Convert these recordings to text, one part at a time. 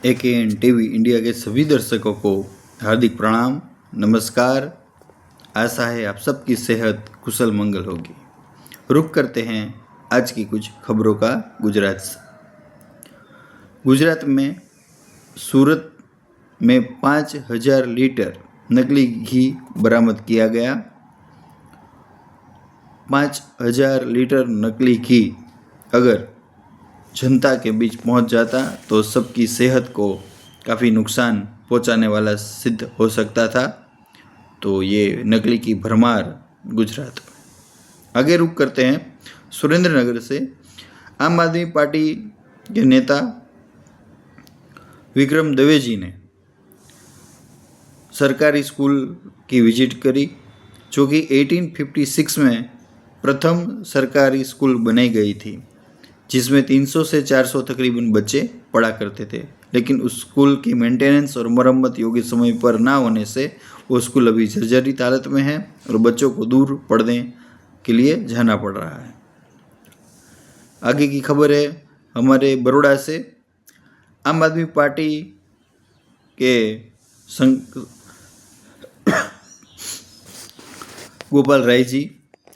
AKN TV India के सभी दर्शकों को हार्दिक प्रणाम, नमस्कार। आशा है आप सबकी सेहत कुशल मंगल होगी। रुख करते हैं आज की कुछ खबरों का गुजरात से। गुजरात में सूरत में 5000 लीटर नकली घी बरामद किया गया। 5000 लीटर नकली घी अगर जनता के बीच पहुंच जाता तो सबकी सेहत को काफ़ी नुकसान पहुंचाने वाला सिद्ध हो सकता था। तो ये नकली की भरमार गुजरात में। आगे रुख करते हैं सुरेंद्रनगर से। आम आदमी पार्टी के नेता विक्रम दवे जी ने सरकारी स्कूल की विजिट करी, जो कि 1856 में प्रथम सरकारी स्कूल बनाई गई थी, जिसमें 300 से 400 तकरीबन बच्चे पढ़ा करते थे। लेकिन उस स्कूल की मेंटेनेंस और मरम्मत योग्य समय पर ना होने से वो स्कूल अभी जर्जरित हालत में है और बच्चों को दूर पढ़ने के लिए जाना पड़ रहा है। आगे की खबर है हमारे बड़ौदा से। आम आदमी पार्टी के गोपाल राय जी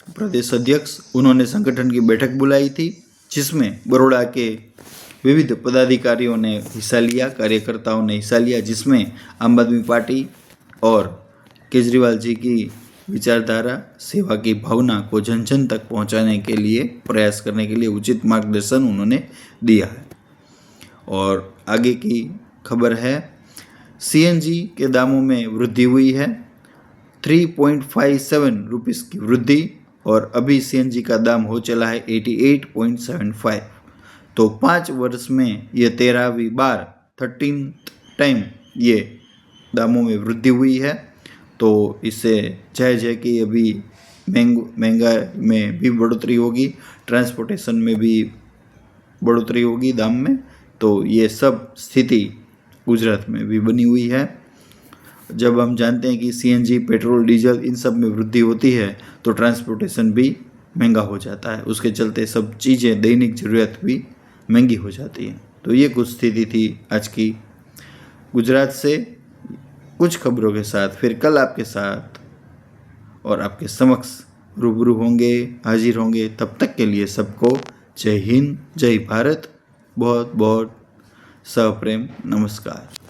प्रदेश अध्यक्ष, उन्होंने संगठन की बैठक बुलाई थी, जिसमें बड़ौदा के विविध पदाधिकारियों ने हिस्सा लिया, कार्यकर्ताओं ने हिस्सा लिया, जिसमें आम आदमी पार्टी और केजरीवाल जी की विचारधारा, सेवा की भावना को जन जन तक पहुंचाने के लिए प्रयास करने के लिए उचित मार्गदर्शन उन्होंने दिया है। और आगे की खबर है CNG के दामों में वृद्धि हुई है। 3.57 रुपीज़ की वृद्धि और अभी CNG का दाम हो चला है 88.75। तो 5 वर्ष में ये 13वीं बार 13th टाइम ये दामों में वृद्धि हुई है। तो इससे जायज़ है कि अभी महंगा में भी बढ़ोतरी होगी, ट्रांसपोर्टेशन में भी बढ़ोतरी होगी दाम में। तो ये सब स्थिति गुजरात में भी बनी हुई है। जब हम जानते हैं कि CNG, पेट्रोल, डीजल इन सब में वृद्धि होती है तो ट्रांसपोर्टेशन भी महंगा हो जाता है। उसके चलते सब चीज़ें, दैनिक ज़रूरत भी महंगी हो जाती है। तो ये कुछ स्थिति थी आज की गुजरात से। कुछ खबरों के साथ फिर कल आपके साथ और आपके समक्ष रूबरू होंगे, हाजिर होंगे। तब तक के लिए सबको जय हिंद, जय भारत, बहुत बहुत सप्रेम नमस्कार।